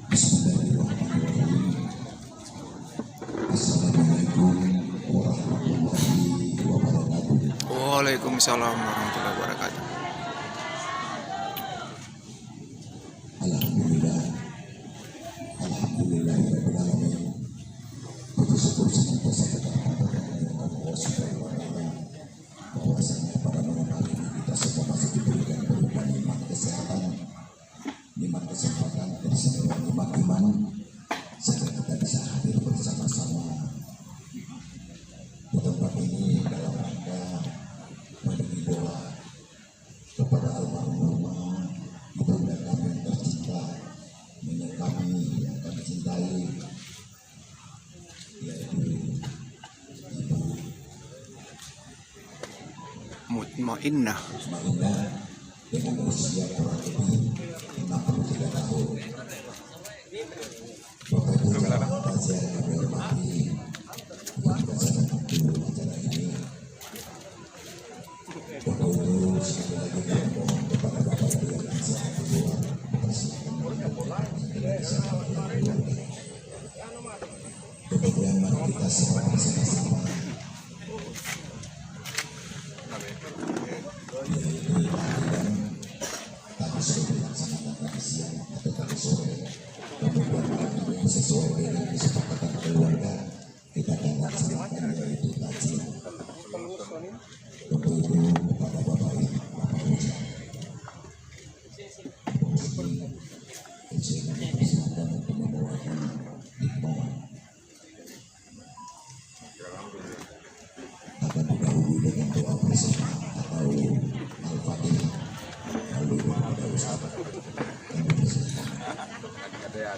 Bismillahirrahmanirrahim. Assalamualaikum warahmatullahi wabarakatuh. Waalaikumsalam warahmatullahi wabarakatuh. Alhamdulillah, alhamdulillahirabbil alamin. Puji syukur senantiasa kita panjatkan kepada Allah Subhanahu wa taala bahwasanya pada malam hari ini kita semua masih diberikan berupa nikmat kesehatan, nikmat kesempatan, dan segala nikmat iman, sehingga kita bisa hadir bersama-sama di tempat ini dalam rangka memberi doa kepada almarhumah ibunda kami yang tercinta, nenek kami yang kami cintai, yaitu Ibu Mutmainnah Mutmainnah dengan usia kurang lebih 63 tahun. Bapak Ibu dalam kajian yang kami hormati, kita juga sangat mendukung acara ini. Untuk itu sekali lagi kami mohon kepada Bapak Ibu yang sehat di luar, persilakan kemudian mari kita semua bersama-sama tadi sudah dilaksanakan tadi siang atau tadi sore, kemudian malam ini sesuai dengan kesepakatan keluarga kita akan laksanakan yaitu kajian. Untuk itu kepada Bapak Ibu, Bapak Ustaz, saya kami persilakan untuk membawakan hikmah. Akan didahului dengan doa bersama atau Al-Fatihah. Lalu kepada Ustaz kami persilakan. Ada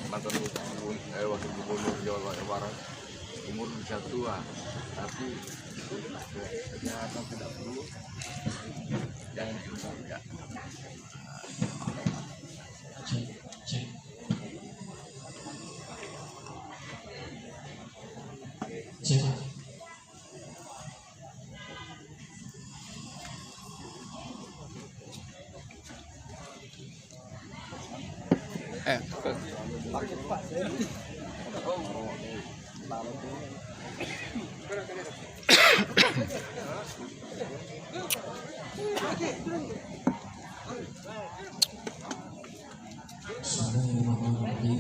mantan wakil gubernur Jawa Barat, umur bisa tua, tapi kesehatan tidak perlu, jangan juga. Bismillahirrahmanirrahim.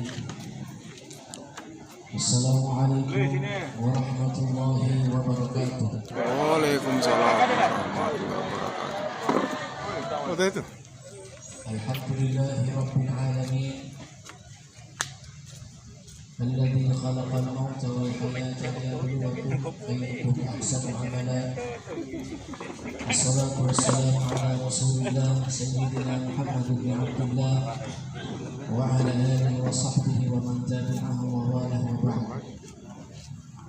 Assalamualaikum warahmatullahi wabarakatuh. Waalaikumsalam warahmatullahi wabarakatuh. Apa itu? Alhamdulillahi rabbil alamin. الذي خلق الموت والحياة ليبلوكم أيكم أحسن عملا. الصلاة والسلام على رسول الله سيدنا محمد بن عبد الله وعلى آله وصحبه ومن تبعه ووالاه وبعد.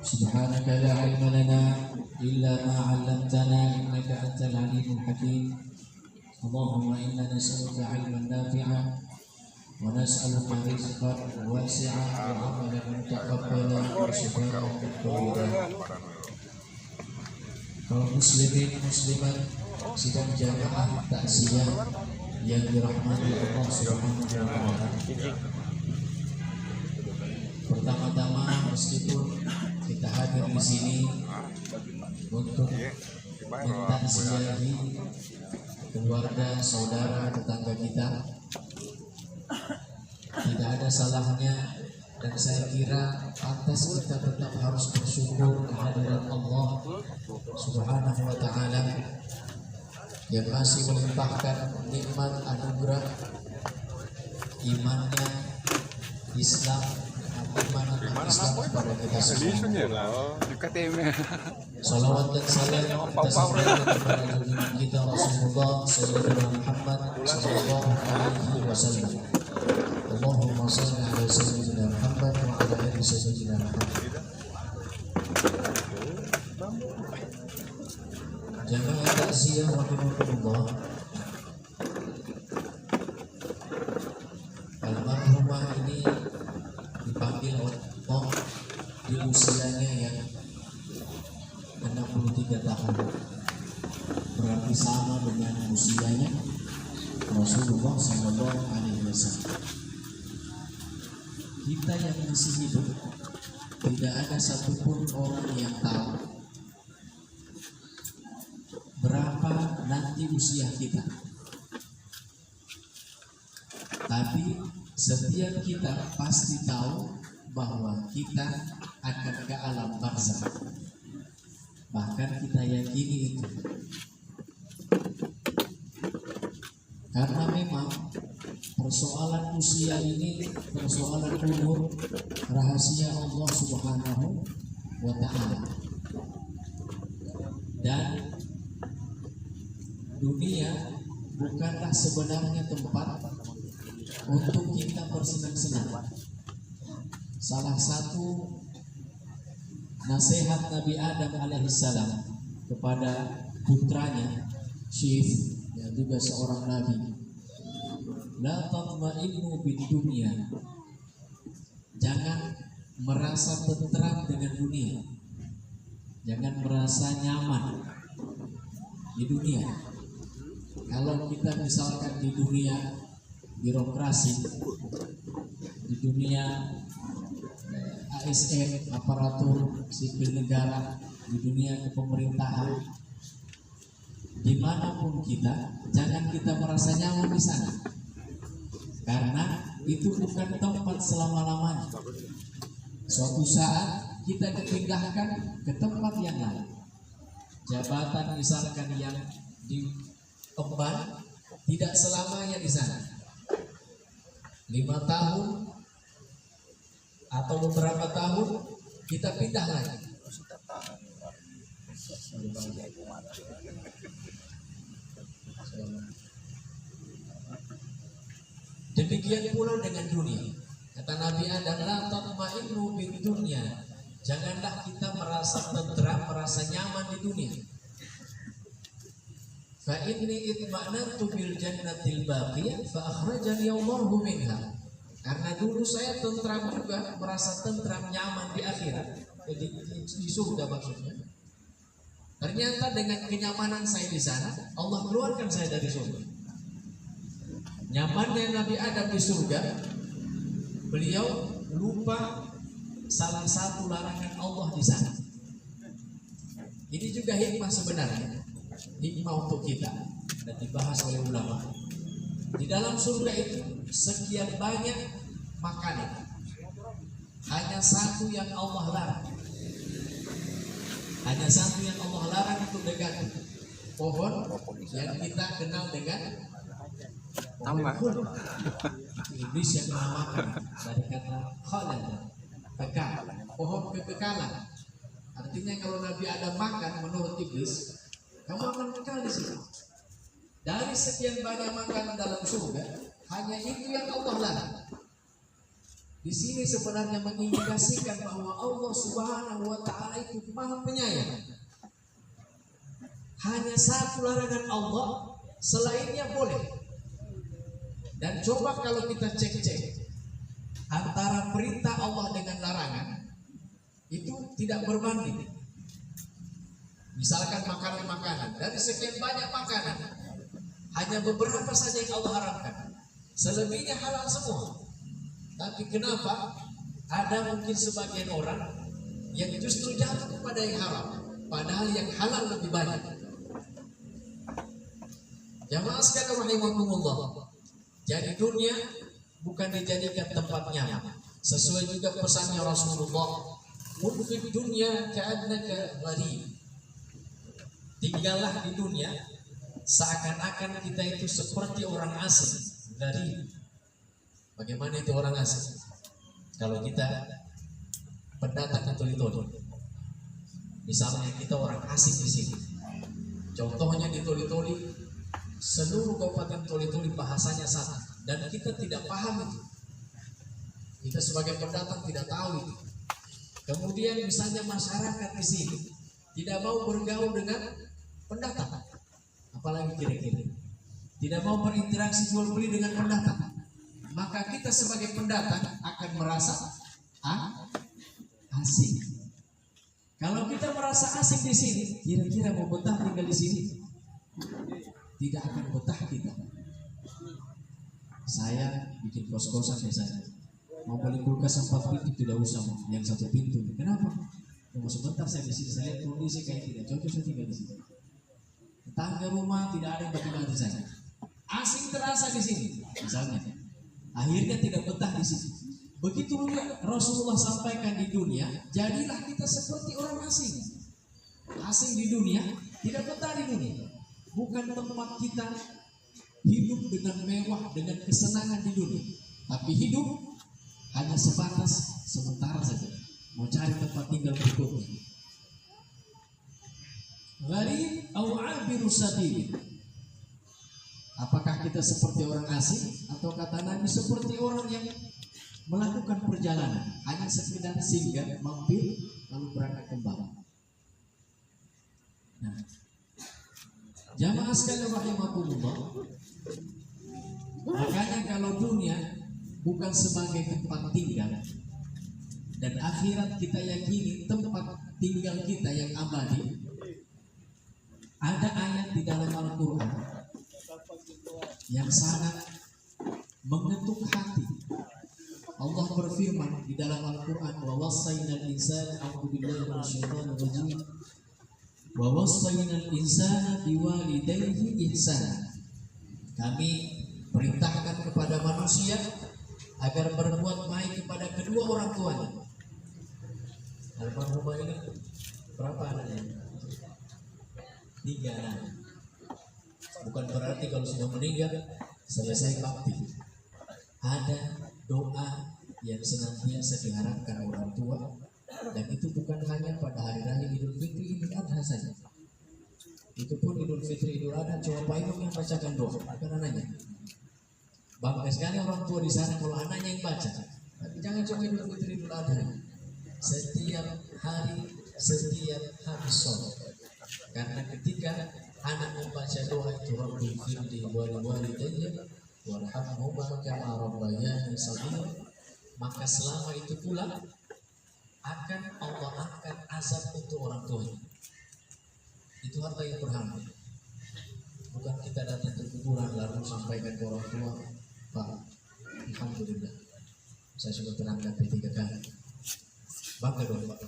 سبحانك لا علم لنا إلا ما علمتنا إنك أنت العليم الحكيم. اللهم إنا نسألك علما نافعا ونسألك رزقا واسعا وعملا متقبلا وشفاء من كل داء. Kaum muslimin muslimat sidang jamaah takziah yang dirahmati Allah Subhanahu wa taala. Pertama-tama meskipun kita hadir di sini untuk mentakziahi keluarga, saudara, tetangga kita, tidak ada salahnya, dan saya kira pantas kita tetap harus bersyukur kehadiran Allah Subhanahu wa taala yang masih melimpahkan nikmat anugerah imannya, Islam, iman Islam kepada kita semua. Salawat dan salam kita sampaikan kepada junjungan kita Rasulullah Sayyidina Muhammad sallallahu alaihi wasallam. Allahumma shalli ala sayyidina Muhammad wa ala ali sayyidina Muhammad. Jamaah takziah rahimakumullah. Almarhumah ini dipanggil Allah di usianya yang 63 tahun, berarti sama dengan usianya Rasulullah Sallallahu Alaihi Wasallam. kita yang masih hidup, tidak ada satupun orang yang tahu berapa nanti usia kita. Tapi setiap kita pasti tahu bahwa kita akan ke alam barzakh. Bahkan kita yakini itu. Karena memang persoalan usia ini persoalan umur, rahasia Allah Subhanahu wa Ta'ala. Dan dunia bukanlah sebenarnya tempat untuk kita bersenang-senang. Salah satu nasihat Nabi Adam alaihissalam kepada putranya Syif, yang juga seorang nabi, la tatma'innu bid dunya, jangan merasa tentram dengan dunia, jangan merasa nyaman di dunia. Kalau kita misalkan di dunia birokrasi, di dunia ASN, aparatur sipil negara, di dunia kepemerintahan, dimanapun kita, jangan kita merasa nyaman di sana, karena itu bukan tempat selama-lamanya. Suatu saat kita dipindahkan ke tempat yang lain. Jabatan misalkan yang diemban tidak selamanya di sana. 5 tahun atau beberapa tahun kita pindah lagi. Demikian pula dengan dunia. Kata Nabi Adam, la tatma'innu bid dunya, janganlah kita merasa tentram, merasa nyaman di dunia. Fa inni itma'nantu bil jannatil baqiyah fa akhrajani Allahu minha. Karena dulu saya tentram juga, merasa tentram, nyaman di akhirat, di surga maksudnya. Ternyata dengan kenyamanan saya di sana, Allah keluarkan saya dari surga. Nyamannya Nabi Adam di surga, beliau lupa salah satu larangan Allah di sana. Ini juga hikmah sebenarnya, hikmah untuk kita, dan dibahas oleh ulama. Di dalam surga itu sekian banyak makanan, hanya satu yang Allah larang. Hanya satu yang Allah larang itu dekat pohon yang kita kenal dengan tambah. Iblis yang menamakan dari kata khalal, kekal, pohon kekekalan. Artinya kalau Nabi Adam makan, menurut iblis, kamu akan kekal di sini. Dari sekian banyak makanan dalam surga, hanya itu yang Allah larang. Di sini sebenarnya mengindikasikan bahwa Allah Subhanahu wa Ta'ala itu Maha Penyayang. Hanya satu larangan Allah, selainnya boleh. Dan coba kalau kita cek-cek antara perintah Allah dengan larangan, itu tidak berbanding. Misalkan makanan-makanan, dari sekian banyak makanan, hanya beberapa saja yang Allah haramkan, selebihnya halal semua. Tapi kenapa ada mungkin sebagian orang yang justru jatuh kepada yang haram, padahal yang halal lebih banyak? Jamaah sekalian rahimakumullah. Jadi dunia bukan dijadikan tempat nyaman. Sesuai juga pesannya Rasulullah, "Kun fid dunya ka'annaka gharib." Tinggallah di dunia seakan-akan kita itu seperti orang asing. Gharib. Bagaimana itu orang asing? Kalau kita pendatang ke Toli-Toli, misalnya kita orang asing di sini. Contohnya di Toli-Toli, seluruh kabupaten Toli-Toli bahasanya sama, dan kita tidak paham itu. Kita sebagai pendatang tidak tahu itu. Kemudian misalnya masyarakat di sini tidak mau bergaul dengan pendatang, apalagi kira-kira tidak mau berinteraksi jual beli dengan pendatang, maka kita sebagai pendatang akan merasa asing. Kalau kita merasa asing di sini, kira-kira mau betah tinggal di sini? Tidak akan betah kita. Saya bikin kos-kosan biasanya. Mau beli kulkas 4 pintu tidak usah, yang 1 pintu. Kenapa? Tunggu sebentar, saya di sini, saya lihat kondisi kayak tidak cocok, saya tinggal di sini. Tetangga rumah tidak ada yang bagi-bagi saya. Asing terasa di sini, misalnya. Akhirnya tidak betah di sini. Begitu juga Rasulullah sampaikan di dunia, jadilah kita seperti orang asing. Asing di dunia, tidak betah di dunia. Bukan tempat kita hidup dengan mewah, dengan kesenangan di dunia, tapi hidup hanya sebatas sementara saja. Mau cari tempat tinggal berikutnya. Gharib atau abiru sabil. Apakah kita seperti orang asing atau kata Nabi seperti orang yang melakukan perjalanan, hanya sekedar singgah, mampir, lalu berangkat kembali. Nah, jamaah sekalian rahimakumullah, makanya kalau dunia bukan sebagai tempat tinggal dan akhirat kita yakini tempat tinggal kita yang abadi, ada ayat di dalam Al-Quran yang sangat mengetuk hati. Allah berfirman di dalam Al-Quran, wa wassaynal insana, a'udzu billahi minasyaitonir rajim, wa wassaynal insana biwalidayhi ihsana. Kami perintahkan kepada manusia agar berbuat baik kepada kedua orang tuanya. Almarhumah ini berapa anaknya? 3 anak. Bukan berarti kalau sudah meninggal selesai bakti. Ada doa yang senantiasa diharapkan orang tua, dan itu bukan hanya pada hari raya Idul Fitri, Idul Adha saja. Itu pun Idul Fitri, Idul Adha cuma Pak Imam yang bacakan doa, bukan anaknya. Bangga sekali orang tua di sana kalau anaknya yang baca. Tapi jangan cuma Idul Fitri, Idul Adha. Setiap hari, setiap habis sholat. Karena ketika anak membaca doa itu, Rabbi firli waliwalidayya warhamhuma kama rabbayani shaghira, maka selama itu pula akan Allah angkat azab untuk orang tuanya. Itu harta yang berharga. Bukan kita datang ke kuburan lalu sampaikan ke orang tua, Pak, alhamdulillah saya sudah terangkat P3 kali. Bangga dong Pak,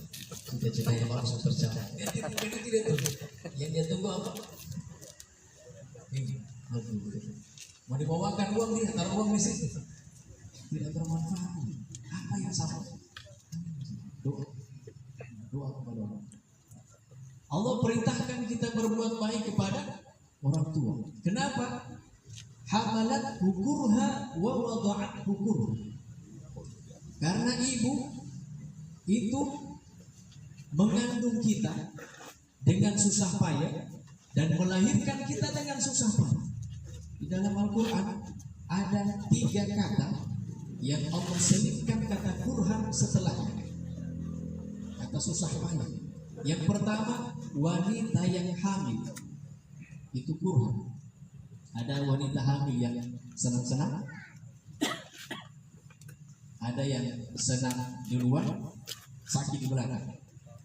cita-cita yang langsung tercapai. Itu tidak tuh. Yang dia tunggu apa? Ini, alhamdulillah. Mau dibawakan uang dia, taruh uang di situ. Tidak bermanfaat. Apa yang sama? Doa. Doa kepada orang. Allah perintahkan kita berbuat baik kepada orang tua. Kenapa? Hamalat hukurha wa wada'at hukurha. Karena ibu itu mengandung kita dengan susah payah dan melahirkan kita dengan susah payah. Di dalam Al-Quran ada 3 kata yang Allah selipkan kata kurhan setelahnya. Kata susah payah. Yang pertama, wanita yang hamil. Itu kurhan. Ada wanita hamil yang senang-senang, ada yang senang di luar, sakit di belakang.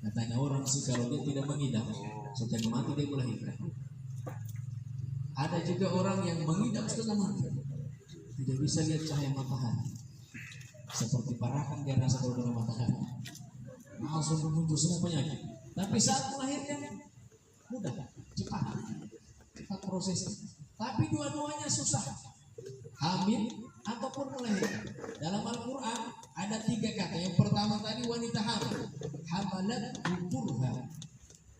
Katanya orang sih kalau dia tidak mengidap, setengah mati dia melahirkan. Ada juga orang yang mengidap setengah mati, tidak bisa lihat cahaya matahari, seperti parakan dia rasa kalau kena matahari, langsung menuju semua penyakit. Tapi saat melahirkan mudah, cepat prosesnya. Tapi dua-duanya susah, hamil ataupun melahirkan. Dalam Al-Quran ada 3 kata. Yang pertama tadi wanita hamil, hamalat hukurha,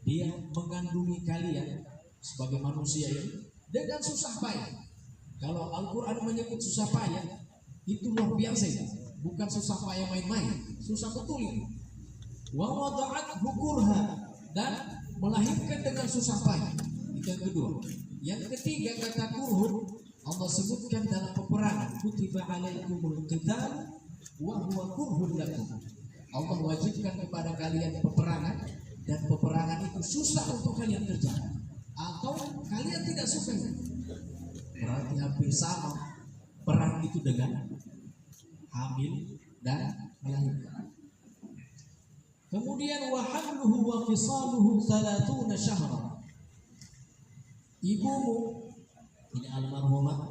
dia mengandungi kalian sebagai manusia ini dengan susah payah. Kalau Al-Quran menyebut susah payah, itu luar biasa itu. Bukan susah payah main-main, susah betul itu. Wa wada'at hukurha, dan melahirkan dengan susah payah. Itu yang kedua. Yang ketiga kata kurhun, Allah sebutkan dalam peperangan, kutiba alaikumul qital wa huwa kurhun lakum. Allah wajibkan kepada kalian peperangan, dan peperangan itu susah untuk kalian kerjakan, atau kalian tidak suka. Berarti hampir sama perang itu dengan hamil dan melahirkan. Kemudian wa hamluhu wa fisaluhu 30 syahra. Ibumu, ini almarhumah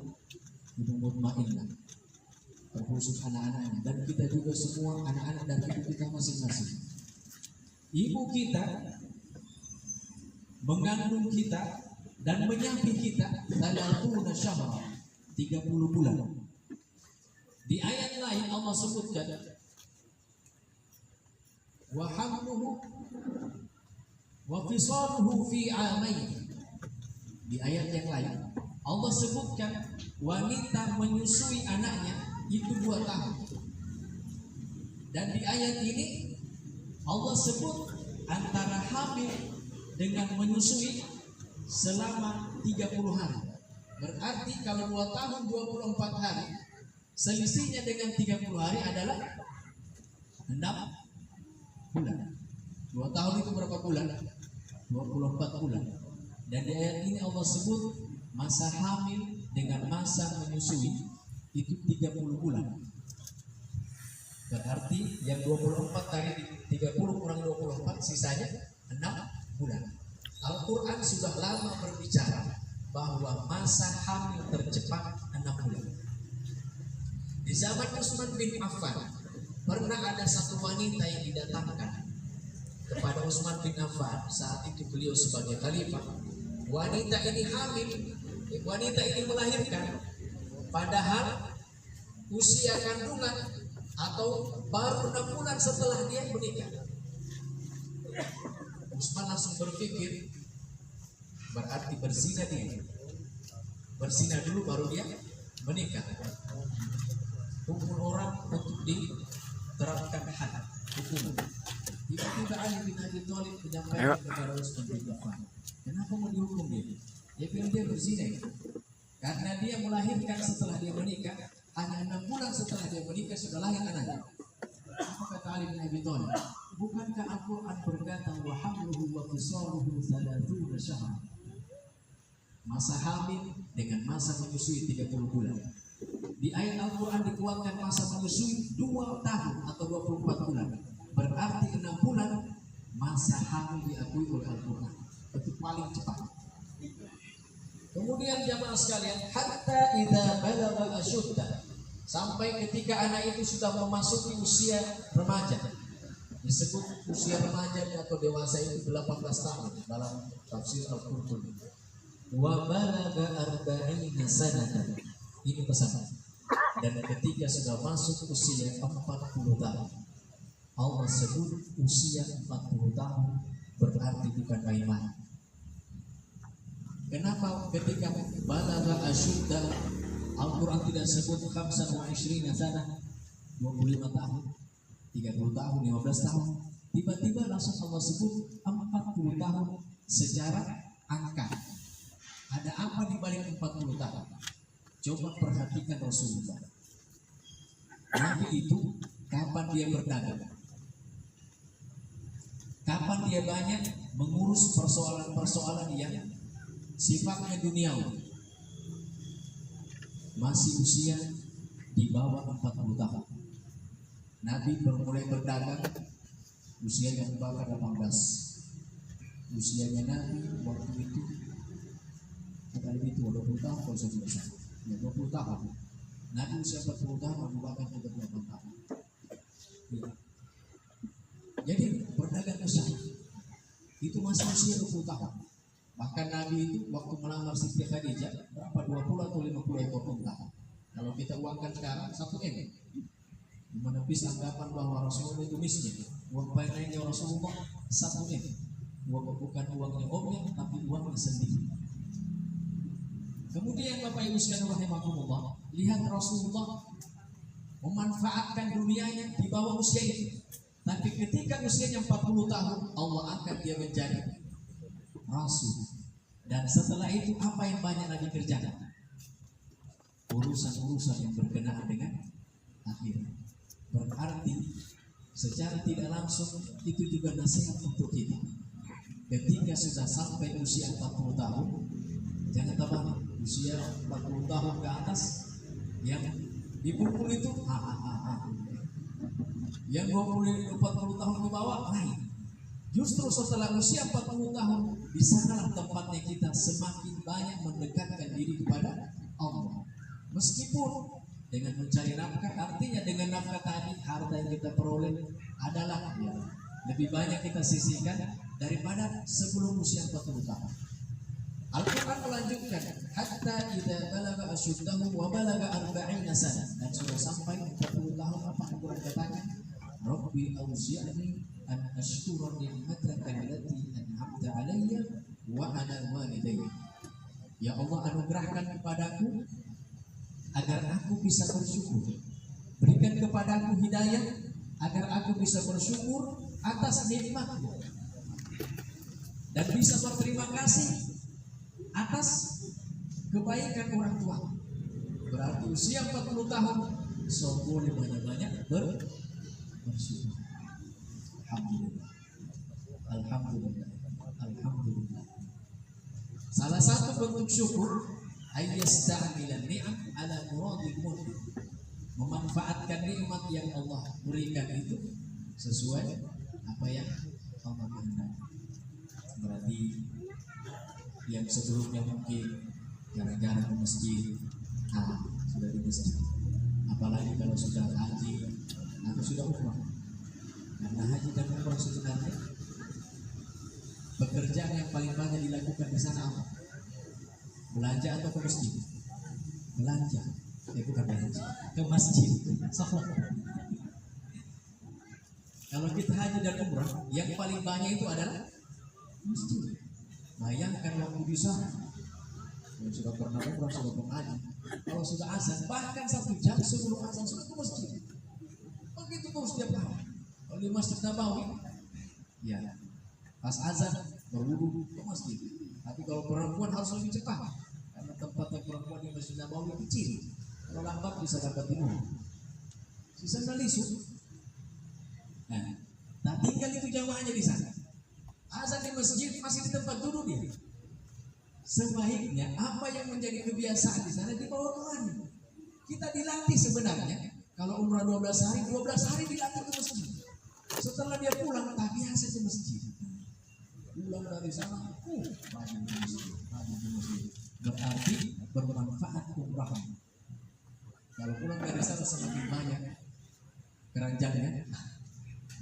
Ibu Mutmainnah, terkhusus anak-anaknya, dan kita juga semua anak-anak dari ibu kita masing-masing. Ibu kita mengandung kita dan menyampi kita dalam syahra 30 bulan. Di ayat lain Allah sebutkan wa hamluhu wa fisaluhu fi amain. Di ayat yang lain Allah sebutkan wanita menyusui anaknya itu 2 tahun. Dan di ayat ini Allah sebut antara hamil dengan menyusui selama 30 hari. Berarti kalau 2 tahun 24 hari, selisihnya dengan 30 hari adalah 6 bulan. 2 tahun itu berapa bulan? 24 bulan. Dan di ayat ini Allah sebut masa hamil dengan masa menyusui itu 30 bulan. Berarti yang 24 kali 30 kurang 24 sisanya 6 bulan. Al-Quran sudah lama berbicara bahwa masa hamil tercepat 6 bulan. Di zaman Utsman bin Affan pernah ada satu wanita yang didatangkan kepada Utsman bin Affan saat itu beliau sebagai khalifah. Wanita ini hamil, wanita ini melahirkan, padahal usia kandungan atau baru 6 bulan setelah dia menikah. Utsman langsung berpikir, berarti berzina dia. Berzina dulu baru dia menikah. Hukum orang untuk diterapkan had hukum. Tiba-tiba Ali bin Abi Thalib menyampaikan kepada Utsman bin Affan, kenapa mau dihukum dia? Dia bilang dia berzina. Karena dia melahirkan setelah dia menikah, hanya 6 bulan setelah dia menikah sudah lahir anaknya. Apa kata Ali bin Abi Thalib? Bukankah Al-Quran berkata wa hamluhu wa fisaluhu 30 syahra? Masa hamil dengan masa menyusui 30 bulan. Di ayat Al-Quran dikuatkan masa menyusui 2 tahun atau 24 bulan. Berarti 6 bulan masa hamil diakui oleh Al-Quran. Itu paling cepat. Kemudian jamaah sekalian, hatta idza balagha asyudda, sampai ketika anak itu sudah memasuki usia remaja. Disebut usia remaja atau dewasa itu 18 tahun dalam tafsir Al-Qurtubi. Wa balagha arba'ina sanatan. Ini pesan. Dan ketika sudah masuk usia 40 tahun, Allah sebut usia 40 tahun berarti bukan main-main. Kenapa ketika balagha asyudda Al-Quran tidak sebut 25 sana 25 tahun, 30 tahun, 15 tahun, tiba-tiba langsung Allah sebut 40 tahun secara angka. Ada apa di balik 40 tahun? Coba perhatikan Rasulullah. Nabi itu kapan dia berdagang? Kapan dia banyak mengurus persoalan-persoalan yang sifatnya duniawi? Masih usia di bawah 40 tahun. Nabi mulai berdagang usianya membakar 18. Usianya Nabi waktu itu kata lebih tua 20 tahun kalau saya tidak salah. Ya 20 tahun. Nabi usia 40 tahun, Abu Bakar 38 tahun. Ya. Jadi berdagang usaha itu masih usia 20 tahun. Bahkan Nabi itu waktu melamar Siti Khadijah berapa 20 atau 50 ekor unta. Kalau kita uangkan sekarang 1 M. Menepis anggapan bahwa Rasulullah itu miskin. Uang painannya Rasulullah 1 M. Bukan uangnya omnya, tapi uangnya sendiri. Kemudian Bapak Ibu sekalian rahimakumullah, lihat Rasulullah memanfaatkan dunianya di bawah usia itu. Tapi ketika usianya 40 tahun, Allah angkat dia menjadi Rasul. Dan setelah itu apa yang banyak Nabi kerjakan? Urusan-urusan yang berkenaan dengan akhirat. Berarti secara tidak langsung itu juga nasihat untuk kita. Ketika sudah sampai usia 40 tahun, jangan tambah usia 40 tahun ke atas yang dipukul itu yang 40 tahun ke bawah lain. Justru setelah usia 40 tahun, di sanalah tempatnya kita semakin banyak mendekatkan diri kepada Allah. Meskipun dengan mencari nafkah, artinya dengan nafkah tadi harta yang kita peroleh adalah lebih banyak kita sisihkan daripada sebelum usia 40 tahun. Al-Quran melanjutkan hatta idza balagha asyuddahu wa balagha 40 sana, dan sudah sampai 40 tahun apa Al-Quran katakan, Rabbi awzi'ni an ashkura ni'mataka allati an'amta 'alayya wa 'ala walidayya. Ya Allah, anugerahkan kepadaku agar aku bisa bersyukur. Berikan kepadaku hidayah agar aku bisa bersyukur atas nikmat-Mu dan bisa berterima kasih atas kebaikan orang tua. Berarti usia 40 tahun so boleh banyak-banyak bersyukur. Alhamdulillah. Alhamdulillah. Alhamdulillah. Salah satu bentuk syukur ayyasta'mila ni'am ala muradil mu'min, memanfaatkan nikmat yang Allah berikan itu sesuai apa yang Allah kehendaki. Berarti yang sebelumnya mungkin gara-gara ke masjid, sudah di masjid. Apalagi kalau sudah haji atau sudah umrah. Karena haji dan umrah sebenarnya pekerjaan yang paling banyak dilakukan di sana apa? Belanja atau ke masjid? Belanja. Bukan belanja, ke masjid. Kalau kita haji dan umrah, yang paling banyak itu adalah masjid. Bayangkan waktu di sana, yang sudah pernah umrah, sudah pernah haji, kalau sudah azan, bahkan 1 jam sebelum azan sudah ke masjid. Begitu terus setiap hari. Kalau di Masjid Nabawi, ya pas azan berwudu ke masjid. Tapi kalau perempuan harus lebih cepat, karena tempatnya perempuan di Masjid Nabawi kecil. Kalau lambat bisa dapat tidur. Sisanya lisu. Nah, tinggal itu jamaahnya di sana. Azan di masjid masih di tempat duduk dia. Sebaiknya apa yang menjadi kebiasaan di sana dibawa kemari. Kita dilatih sebenarnya. Kalau umrah 12 hari dilatih ke masjid. Setelah dia pulang, tak biasa di masjid. Pulang dari sana, maju di masjid. Berarti bermanfaat umrah. Kalau pulang dari sana semakin banyak keranjangnya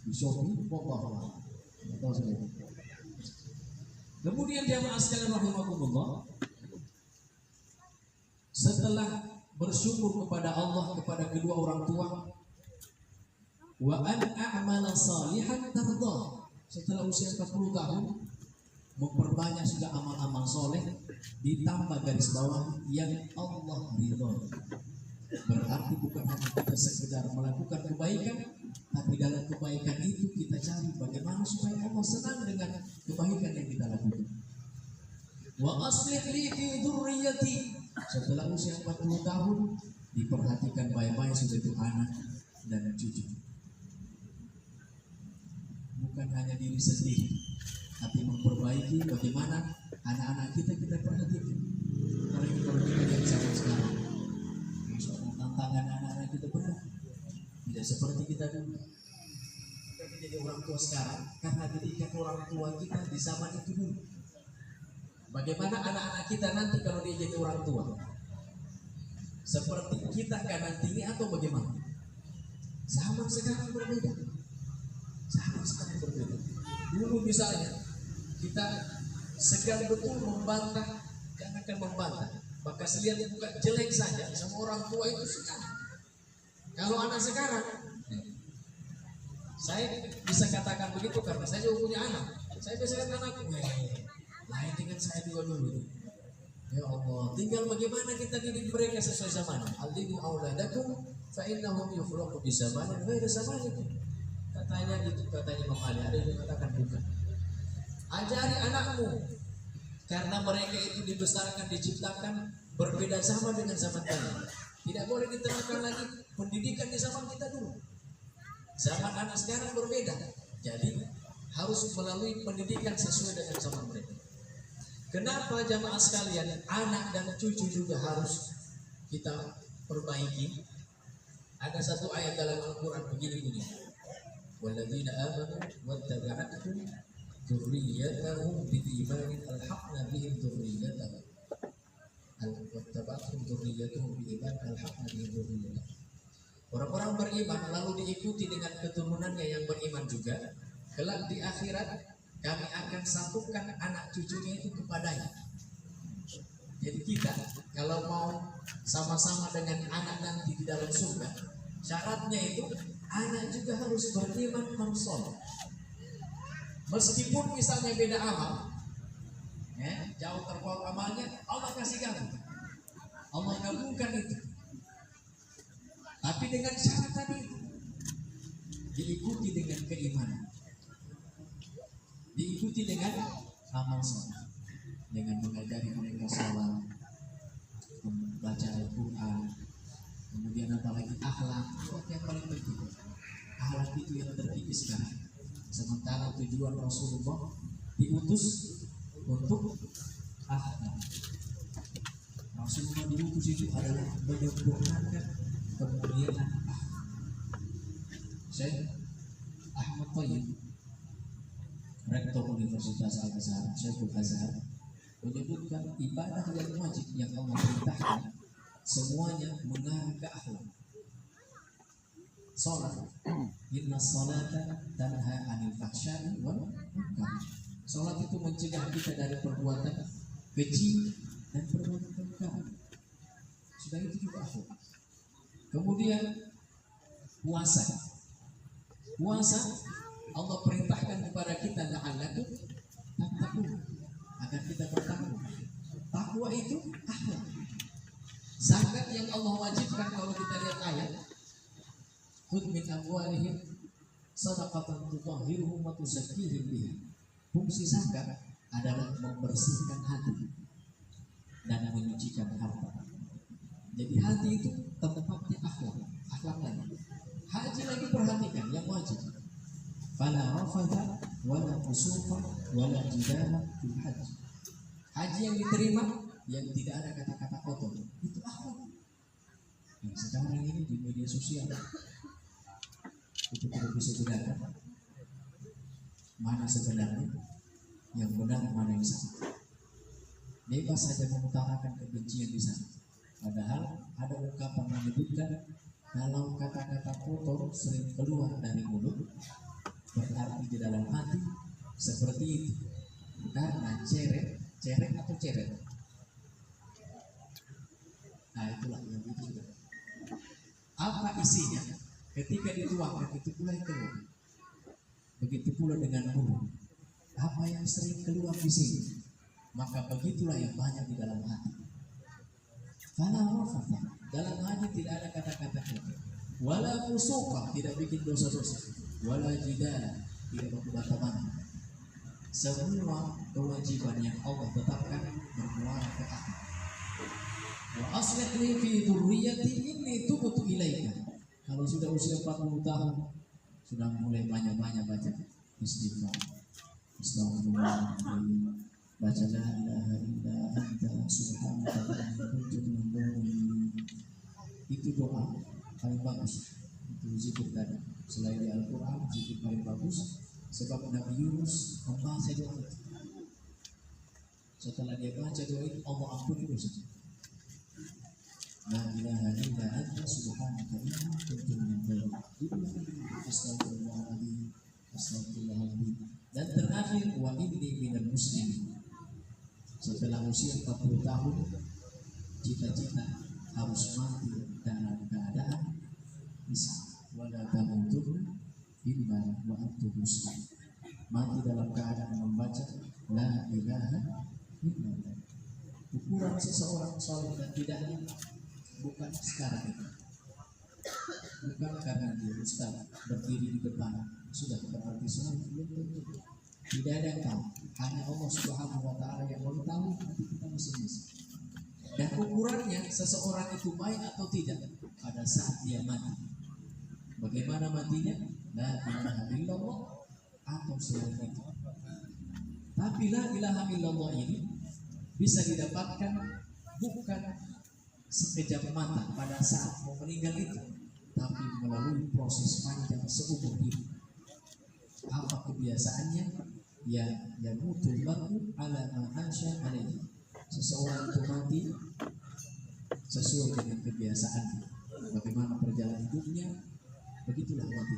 di Shopee, pokoknya. Kemudian jamaah sekalian rahimakumullah, setelah bersyukur kepada Allah, kepada kedua orang tua, wa an a'mala salihan tardah, setelah usia 40 tahun memperbanyak sudah amal-amal soleh, ditambah garis bawah yang Allah ridhoi. Berarti bukan hanya kita sekedar melakukan kebaikan, tapi dalam kebaikan itu kita cari bagaimana supaya Allah senang dengan kebaikan yang kita lakukan. Wa aslih li fi dzurriyyati, setelah usia 40 tahun diperhatikan baik-baik sudah itu anak dan cucu. Bukan hanya diri sendiri, tapi memperbaiki bagaimana anak-anak kita perhatikan. Apalagi kalau kita yang zaman sekarang, soal tantangan anak-anak kita berat. Tidak seperti kita dulu. Kita menjadi orang tua sekarang karena didikan orang tua kita di zaman itu dulu. Bagaimana anak-anak kita nanti kalau dia jadi orang tua? Seperti kita kan nantinya atau bagaimana? Zaman sekarang berbeda. Zaman sekarang berbeda. Dulu misalnya kita segan betul membantah, jangankan membantah, maka selihat bukan jelek saja sama orang tua itu sekarang. Kalau anak sekarang, saya bisa katakan begitu karena saya juga punya anak. Saya bisa lihat anakku, lain dengan saya juga dulu. Ya Allah, tinggal bagaimana kita didik mereka sesuai zaman. Aldimu auladakum fa innahum yukhlaqu bi zamanin ghairu zamanikum. Katanya gitu, katanya Imam Ali. Ada yang mengatakan bukan. Ajari anakmu, karena mereka itu dibesarkan, diciptakan berbeda zaman dengan zaman kalian. Tidak boleh diterapkan lagi pendidikan di zaman kita dulu. Zaman anak sekarang berbeda. Jadi harus melalui pendidikan sesuai dengan zaman mereka. Kenapa jamaah sekalian, anak dan cucu juga harus kita perbaiki? Ada satu ayat dalam Al-Quran begini. Walladzina amanu wattaba'athum dzurriyyatahum biimanin alhaqna bihim dzurriyyatahum. al-wattaba'athum dzurriyyatuhum biiman alhaqna bihim dzurriyyatahum. Orang-orang beriman lalu diikuti dengan keturunannya yang beriman juga. Kelak di akhirat kami akan satukan anak cucunya itu kepadanya. Jadi kita kalau mau sama-sama dengan anak nanti di dalam surga, syaratnya itu anak juga harus beriman, harus soleh. Meskipun misalnya beda amal, ya, jauh terpaut amalnya, Allah kasih kamu, Allah kabulkan itu. Tapi dengan syarat tadi diikuti dengan keimanan, diikuti dengan amal soleh, dengan mengajari mereka sholat, membaca Al-Quran, kemudian apalagi akhlak. Itu yang paling penting. Akhlak itu yang tertinggi sekarang. Sementara tujuan Rasulullah diutus untuk akhlak. Rasulullah diutus itu adalah menyempurnakan kemuliaan akhlak. Syekh Ahmad Thayyib, Rektor Universitas Al-Azhar, Syekhul Azhar, menyebutkan ibadah yang wajib yang Allah perintahkan semuanya mengarah ke akhlak. Salat, inna salata tanha 'anil fahsya'i wal munkar. Salat itu mencegah kita dari perbuatan keji dan perbuatan kemungkaran. Sudah itu juga akhlak. Kemudian puasa. Puasa Allah perintahkan kepada kita la'allakum tattaqun, agar kita bertakwa. Takwa itu akhlak. Zakat yang Allah wajibkan kalau kita lihat ayat, khudh min amwalihim shadaqatan tutahhiruhum wa tuzakkihim biha. Fungsi zakat adalah membersihkan hati dan menyucikan harta. Jadi hati itu tempatnya akhlak, akhlak lagi. Haji lagi perhatikan yang wajib. Fala rafatha wala fusuqa wala jidala fil haji. Haji yang diterima yang tidak ada kata-kata kotor, itu akhlak. Yang sekarang ini di media sosial itu tidak bisa dibedakan mana sebenarnya yang benar, mana yang salah. Bebas saja mengutarakan kebencian di sana. Padahal ada ungkapan menyebutkan kalau kata-kata kotor sering keluar dari mulut, berarti di dalam hati seperti itu. Karena cerek atau ceret. Nah itulah yang itu juga. Apa isinya? Ketika dituangkan itu pula yang keluar. Begitu pula dengan mulut. Apa yang sering keluar di sini, maka begitulah yang banyak di dalam hati. Fala rafatha, dalam hati tidak ada kata-kata kotor. Wala fusuqa, tidak bikin dosa-dosa. Wala jidala, tidak berdebat teman. Semua kewajiban yang Allah tetapkan bermuara ke hati. Wa aslih li fi dzurriyyati inni tubtu ilaika. Kalau sudah usia 40 tahun sudah mulai banyak-banyak baca istighfar. Astagfirullahaladzim, baca la ilaha illa anta subhanaka inni kuntu minadh dhalimin. Itu doa paling bagus. Itu zikir tadi. Selain di Al-Quran, zikir paling bagus. Sebab Nabi Yunus membaca doa itu. Setelah dia baca doa itu, Allah ampuni dosa. La ilaha illa anta subhanaka inni kuntu minadh dhalimin. Astagfirullahaladzim, astagfirullahaladzim. Dan terakhir, wa inni minal muslimin. Setelah usia 40 tahun, cita-cita harus mati dalam keadaan Islam. Wala tamutunna illa wa antum muslimun. Mati dalam keadaan membaca la ilaha illallah. Ukuran seseorang saleh dan tidaknya bukan sekarang ini. Bukan karena dia ustaz berdiri di depan sudah berarti saleh, belum tentu. Tidak ada yang tahu, hanya Allah Subhanahu wa Ta'ala yang mengetahui hati kita masing-masing. Dan ukurannya seseorang itu baik atau tidak pada saat dia mati. Bagaimana matinya? La ilaha illallah atau selain itu. Tapi la ilaha illallah ini bisa didapatkan bukan sekejap mata pada saat mau meninggal itu, tapi melalui proses panjang seumur hidup. Apa kebiasaannya? Ya mutul mar'u ala ma hasya alaihi. Seseorang itu mati sesuai dengan kebiasaan. Bagaimana perjalanan hidupnya, begitulah mati.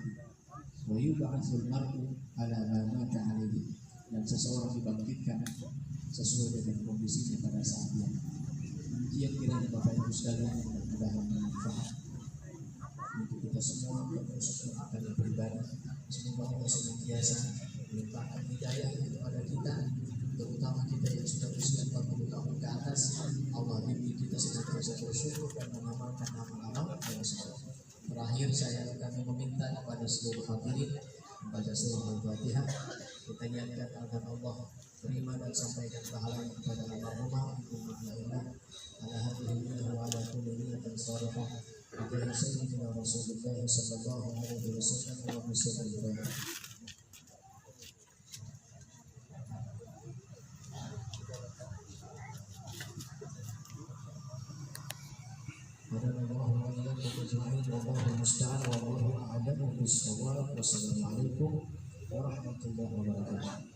Wa yub'atsul mar'u ala ma mata alaihi, dan seseorang dibangkitkan sesuai dengan kondisinya pada saat yang. Demikian kiranya Bapak Ibu sekalian yang mudah-mudahan bermanfaat untuk kita semua, khususnya akan beribadah. Semoga Allah senantiasa melimpahkan hidayah kepada kita, terutama kita yang sudah usia 40 tahun ke atas. Allah bimbing kita senantiasa bersyukur dan mengamalkan amal-amal yang soleh. Terakhir saya kami meminta kepada seluruh hadirin membaca surah Al-Fatihah. Kita niatkan agar Allah terima dan sampaikan pahalanya kepada almarhumah Ibu Mutiara ala hadhihi wa ala kulli niyatin shalihah. Bijahi sayyidina Rasulullah sallallahu alaihi wasallam wa bisallam. Wassalamualaikum warahmatullahi wabarakatuh.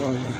Oh, iya.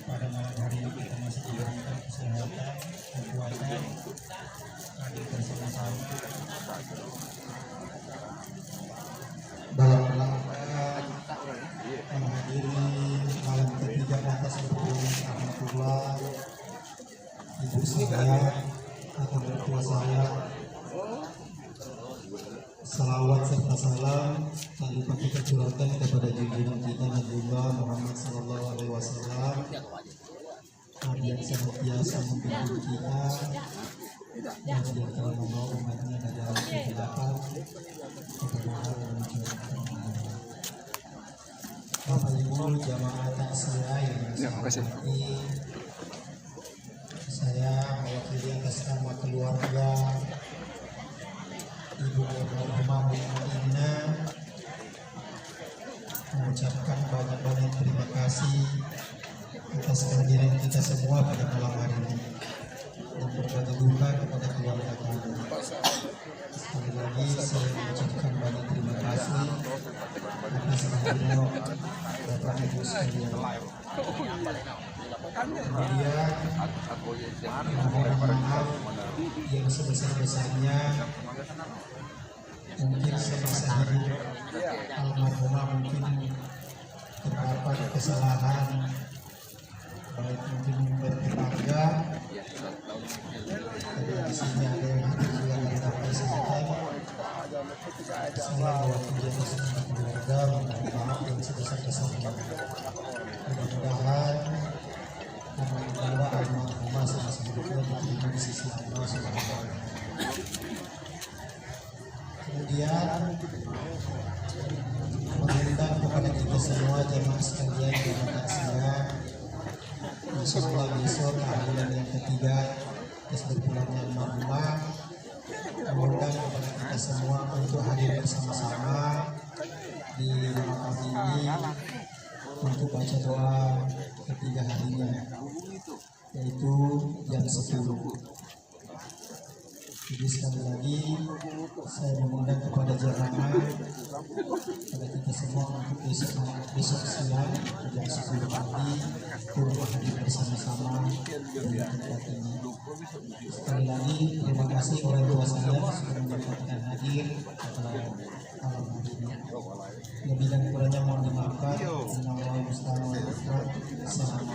Pada malam hari ini kita masih diberikan kesehatan, kekuatan, hadir bersama-sama dalam rangka menghadiri malam ketiga atas berpulang Alhamdulillah ibu saya atau mertua saya. Salawat serta salam tak lupa kita curahkan kepada junjungan kita Nabiullah Muhammad Sallallahu Alaihi Wasallam, Nabi yang senantiasa membimbing kita, yang dia telah membawa umatnya dari dalam kegelapan kepada hal yang mencari. Bapak Ibu jamaah takziah yang berhormati, saya mewakili atas nama keluarga Ibu Almarhumah Ina mengucapkan banyak-banyak terima kasih atas kehadiran kita semua pada malam hari ini dan berbagi duka kepada keluarga kami. Sekali lagi saya mengucapkan banyak terima kasih atas hadirnya Bapak Ibu sekalian. Kemudian mohon maaf yang sebesar-besarnya mungkin semasa hidup almarhumah mungkin terdapat kesalahan, baik mungkin bertetangga. Jadi di sini ada yang juga tidak kesehatan. Saya mewakili atas nama keluarga mohon maaf yang sebesar-besarnya. Mudah-mudahan karena almarhumah semasa hidupnya diterima di sisi Allah Subhanahu wa Ta'ala. Kemudian mengundang kepada kita semua jamaah sekalian jamaah takziah, insyaallah besok tahlilan yang ketiga atas berpulangnya almarhumah, mengundang kepada kita semua untuk hadir bersama-sama di makam ini untuk baca doa ketiga harinya, yaitu jam 10. Jadi sekali lagi saya mengundang kepada jamaah, kepada kita semua untuk besok siang jam 10 pagi untuk hadir bersama-sama di tempat ini. Sekali lagi terima kasih orang tua saya sudah menyempatkan hadir pada malam hari ini. Lebih dan kurangnya mohon dimaafkan. Assalamualaikum warahmatullahi wabarakatuh.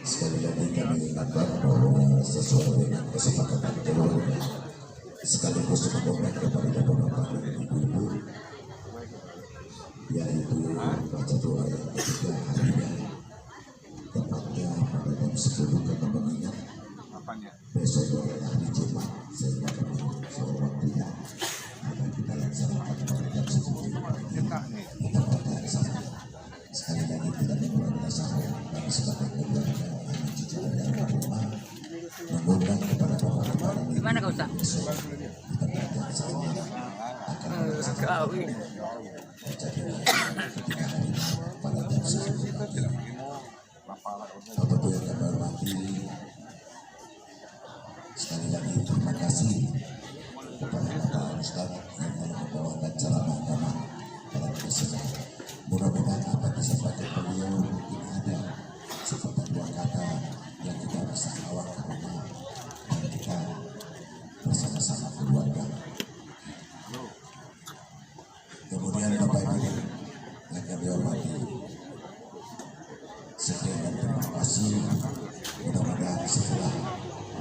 Sekali lagi kami ingatkan bahwa sesuai dengan kesepakatan keluarga sekaligus mendoakan kepada bapak-bapak dan ibu-ibu, yaitu baca doa yang ketiga harinya, tepatnya pada jam 10 karena mengingat besok adalah hari Jumat, sehingga kami soal waktunya akan kita laksanakan pada jam 10 kita pada hari Sabtu. Sekali lagi tidak mengulangi sahur dan sebagai keluarga anak cucu dan rumah mengundang kepada bapak-bapak dan Gimana kau tak? besok kita belajar sama akan melaksanakan pada jam 10 pagi. Bapak-bapak yang kami hormati, sekali lagi terima kasih kepada Bapak Ustaz yang telah membawakan ceramah agama pada kesempatan. Mudah-mudahan apa yang disampaikan beliau ini ada sepatah dua kata yang kita bisa bawa ke rumah dan kita bersama-sama keluarga. Kemudian Bapak Ibu yang kami hormati, sekian dan terima kasih. Mudah-mudahan setelah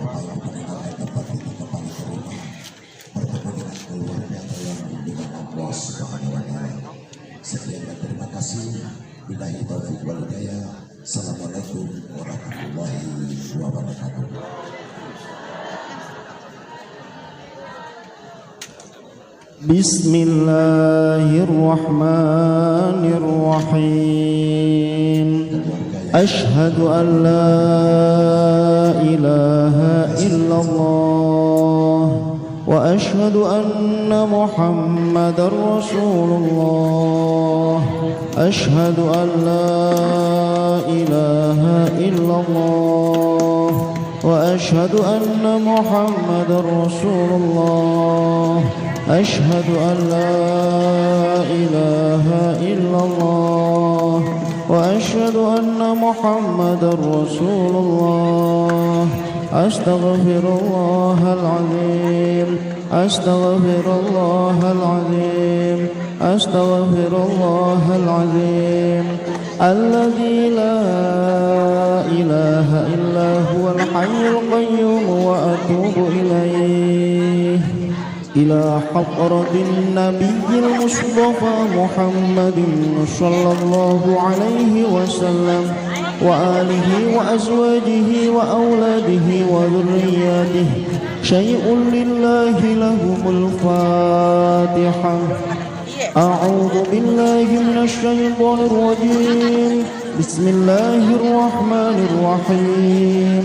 Bapak Ibu meninggalkan tempat ini kembali ke rumah, bertemu dengan keluarga dalam bimbingan Allah Subhanahu wa Ta'ala. Sekian dan terima kasih. Billahi taufiq wal hidayah. Assalamualaikum warahmatullahi wabarakatuh. Bismillahirrahmanirrahim. Ashhadu an la ilaha illallah wa ashhadu anna Muhammadar Rasulullah. Ashhadu an la ilaha illallah wa ashhadu anna Muhammadar Rasulullah. أشهد أن لا إله إلا الله وأشهد أن محمدا رسول الله. أستغفر الله العظيم أستغفر الله العظيم أستغفر الله العظيم الذي لا إله إلا هو الحي القيوم وأتوب إليه إلى حضرة النبي المصطفى محمد صلى الله عليه وسلم وآله وأزواجه وأولاده وذرياته. شيء لله لهم الفاتحة. أعوذ بالله من الشيطان الرجيم. بسم الله الرحمن الرحيم.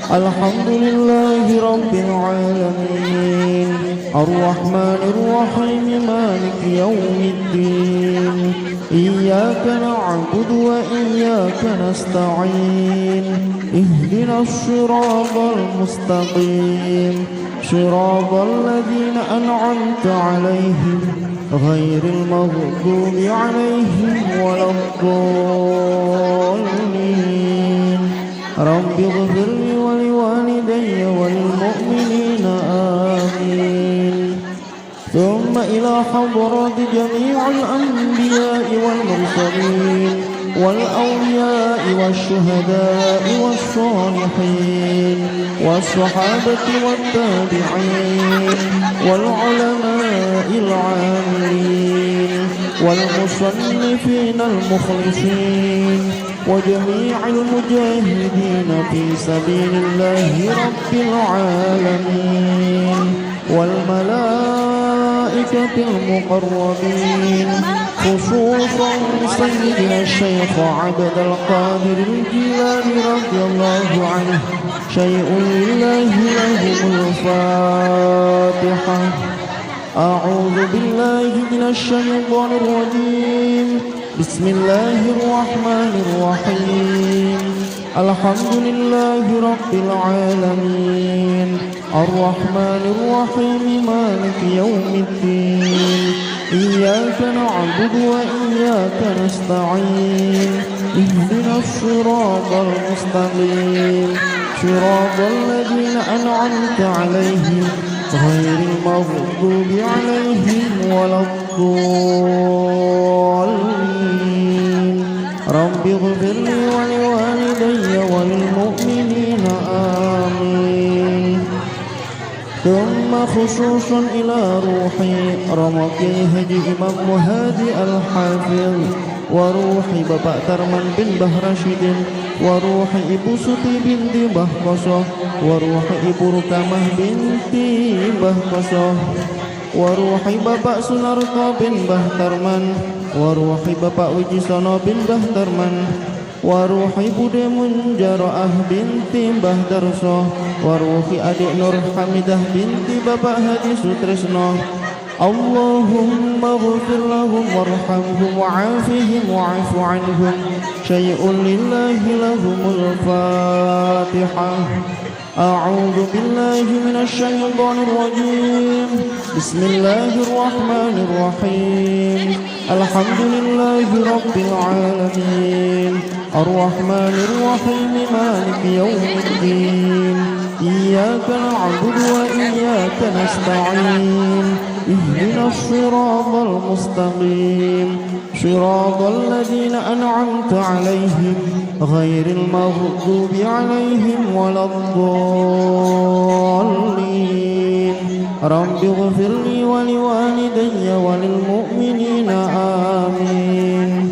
الحمد لله رب العالمين الرحمن الرحيم مالك يوم الدين. إياك نعبد وإياك نستعين. اهدنا الصراط المستقيم صراط الذين أنعمت عليهم غير المغضوب عليهم ولا الضالين. رب اغفر لي ولوالدي وللمؤمنين آمين. ثم إلى حضرات جميع الأنبياء والمرسلين والأولياء والشهداء والصالحين والصحابة والتابعين والعلماء العاملين والمصنفين المخلصين وجميع المجاهدين في سبيل الله رب العالمين والملائكة المقربين خصوصا سيدنا الشيخ عبد القادر الجيلاني رضي الله عنه. شيء لله لهم الفاتحة. أعوذ بالله من الشيطان الرجيم. بسم الله الرحمن الرحيم. الحمد لله رب العالمين الرحمن الرحيم مالك يوم الدين. إياك نعبد وإياك نستعين. اهدنا الصراط المستقيم صراط الذين أنعمت عليهم غير المغضوب عليهم ولا الضالين. رب اغفر لي ولوالدي وللمؤمنين خصوصا إلى روح رمق Haji Imam Muhadi Al-Hafidh, wa ruhi Bapak Tarman bin Bah Rasyidin, wa ruhi Ibu Suti binti Bah Kosoh, wa ruhi Ibu Rukamah binti Bah Kosoh, wa ruhi Bapak Sunarto bin Bah Tarman, wa ruhi Bapak Wijisono bin Bah Tarman, wa ruhi Bude Munjaroah binti Mbah Darso, wa ruhi adik Nur Hamidah binti Bapak Hadi Sutresno. Allahumma ghfir lahum warhamhum wa'afihim wa'afu anhum. Syai'un lillahi lahumul Fatihah. A'udzu billahi minasy syaithanir rajim. Bismillahirrahmanirrahim. Alhamdulillahi rabbil alamin. Ar-Rahmanir Rahim, Maliki yaumiddin. Iyyaka na'budu wa iyyaka nasta'in. Ihdinas siratal mustaqim. Siratal ladzina an'amta 'alaihim ghairil maghdubi 'alaihim waladdallin. Rabbi ighfirli wa liwalidayya wa lil mu'minina amin.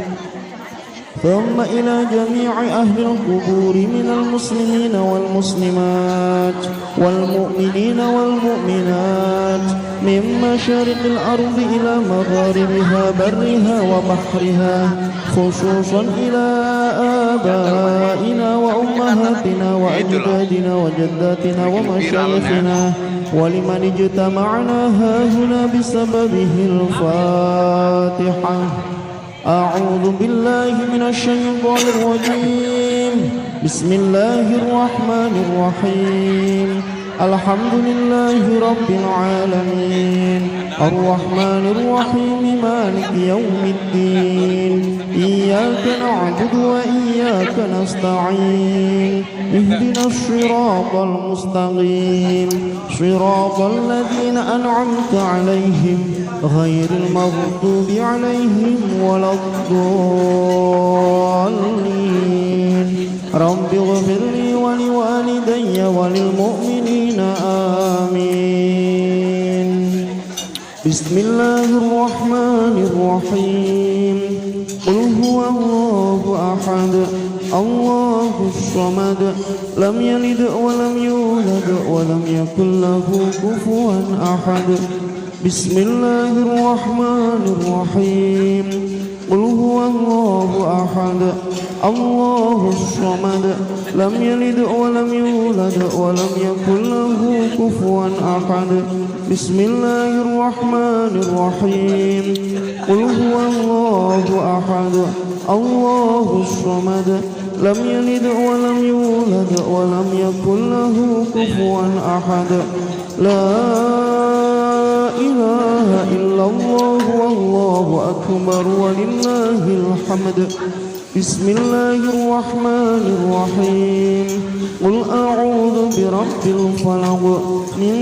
ثم إلى جميع أهل القبور من المسلمين والمسلمات والمؤمنين والمؤمنات من مشارق الأرض إلى مغاربها برها وبحرها، خصوصا إلى آبائنا وأمهاتنا وأجدادنا وجداتنا ومشايخنا ولمن اجتمعنا هاهنا بسببه. الفاتحة. أعوذ بالله من الشيطان الرجيم. بسم الله الرحمن الرحيم. الحمد لله رب العالمين. الرحمن الرحيم. مالك يوم الدين. إياك نعبد وإياك نستعين. اهدنا الصراط المستقيم، صراط الذين أنعمت عليهم غير المغضوب عليهم ولا الضالين. رب اغفر لي ولوالدي وللمؤمنين آمين. بسم الله الرحمن الرحيم. قل هو الله أحد الله الصمد لم يلد ولم يولد ولم يكن له كفوا أحد. بسم الله الرحمن الرحيم. قل هو الله أحد الله الصمد لم يلد ولم يولد ولم يكن له كفوا أحد. بسم الله الرحمن الرحيم. قل هو الله أحد الله الصمد لم يلد ولم يولد ولم يكن له كفوا أحد. لا إله إلا الله والله أكبر ولله الحمد. بسم الله الرحمن الرحيم. قل أعوذ برب الفلق من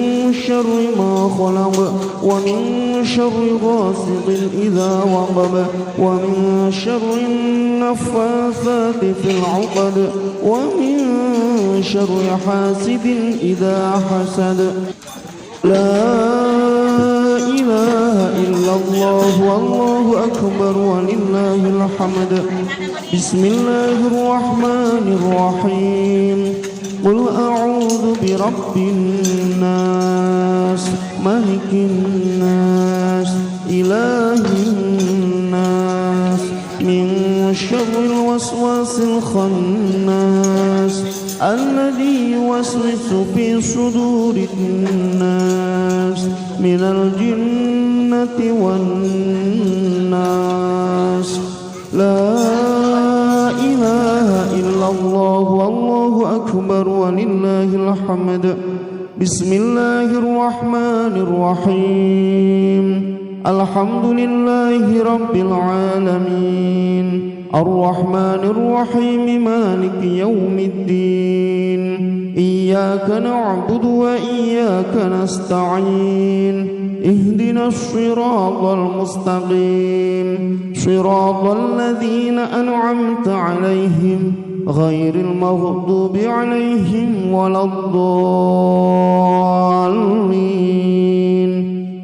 شر ما خلق ومن شر غاسق إذا وقب ومن شر النفاثات في العقد ومن شر حاسد إذا حسد. لا إله إلا الله والله أكبر ولله الحمد. بسم الله الرحمن الرحيم. قل أعوذ برب الناس ملك الناس إله الناس من شر الوسواس الخناس الذي يوسوس في صدور الناس من الجنة والناس. لا إله إلا الله والله أكبر ولله الحمد. بسم الله الرحمن الرحيم. الحمد لله رب العالمين. الرحمن الرحيم. مالك يوم الدين. إياك نعبد وإياك نستعين. اهدنا الصراط المستقيم صراط الذين أنعمت عليهم غير المغضوب عليهم ولا الضالين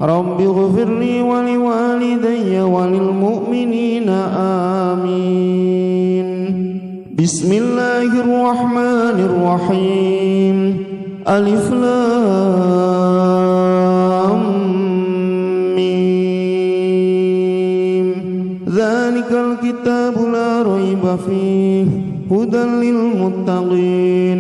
رب اغفر لي ولوالدي وللمؤمنين آمين. بسم الله الرحمن الرحيم. ألف لام ميم. ذلك الكتاب لا ريب فيه هدى للمتقين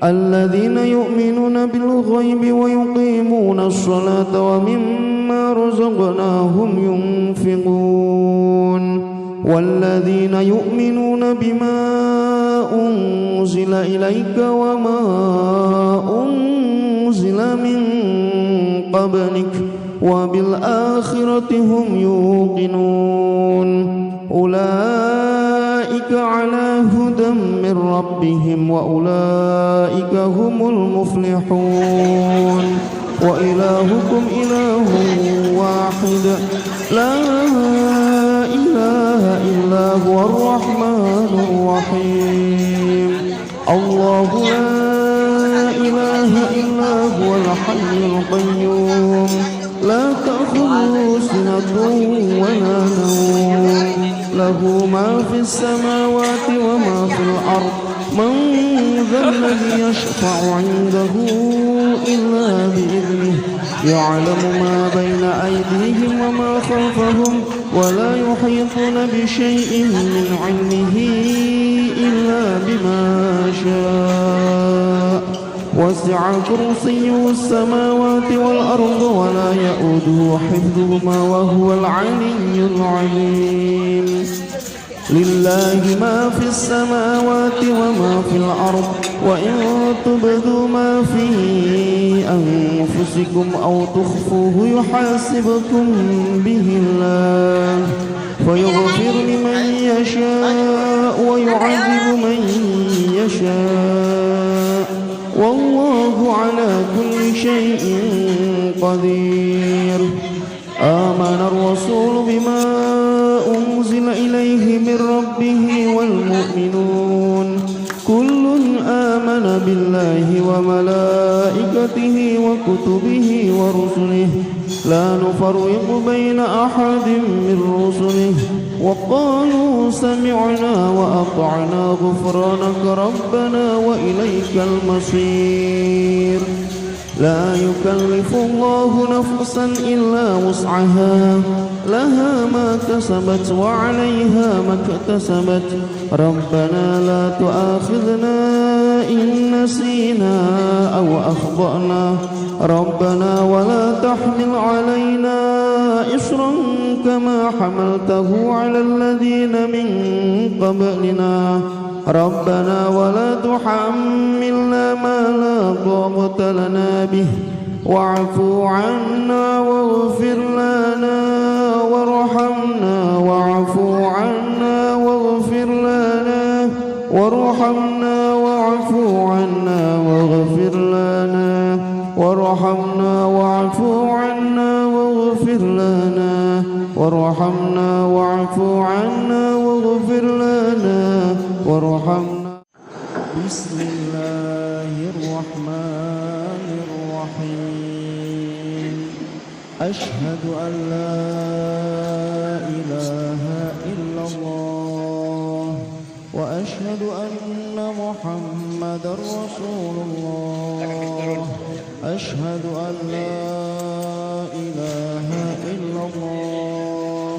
الذين يؤمنون بالغيب ويقيمون الصلاة ومما رزقناهم ينفقون والذين يؤمنون بما أنزل إليك وما أنزل من قبلك وبالآخرة هم يوقنون أولئك على هدى من ربهم وأولئك هم المفلحون. وإلهكم إله واحد لا إله إلا هو الرحمن الرحيم. الله لا إله إلا هو الحي القيوم لا تأخذه سنة ولا نوم له ما في السماوات وما في الأرض من ذا الذي يشفع عنده إلا بإذنه يعلم ما بين أيديهم وما خلفهم ولا يحيطون بشيء من علمه إلا بما شاء وسع كرسيه السماوات والأرض ولا يؤوده حفظهما وهو العلي العظيم. لله ما في السماوات وما في الأرض وإن تبدوا ما في أنفسكم أو تخفوه يحاسبكم به الله فيغفر لمن يشاء ويعذب من يشاء والله على كل شيء قدير. آمن الرسول بما أنزل إليه من ربه والمؤمنون كل آمن بالله وملائكته وكتبه ورسله لا نفرق بين أحد من رسله وقالوا سمعنا وأطعنا غفرانك ربنا وإليك المصير. لا يكلف الله نفسا إلا وسعها لها ما كسبت وعليها ما اكتسبت ربنا لا تؤاخذنا إن نسينا أو أخطأنا ربنا ولا تحمل علينا إصرا كما حملته على الذين من قبلنا ربنا ولا تحملنا ما لا طاقة لنا به واعف عنا واغفر لنا وارحمنا واعف عنا واغفر لنا وارحمنا واعف عنا واغفر لنا وارحمنا واعف عنا واغفر لنا وارحمنا واعف عنا واغفر لنا وارحمنا. بسم الله الرحمن الرحيم. أشهد أن لا إله إلا الله وأشهد أن محمدا رسول الله. أشهد أن لا إله إلا الله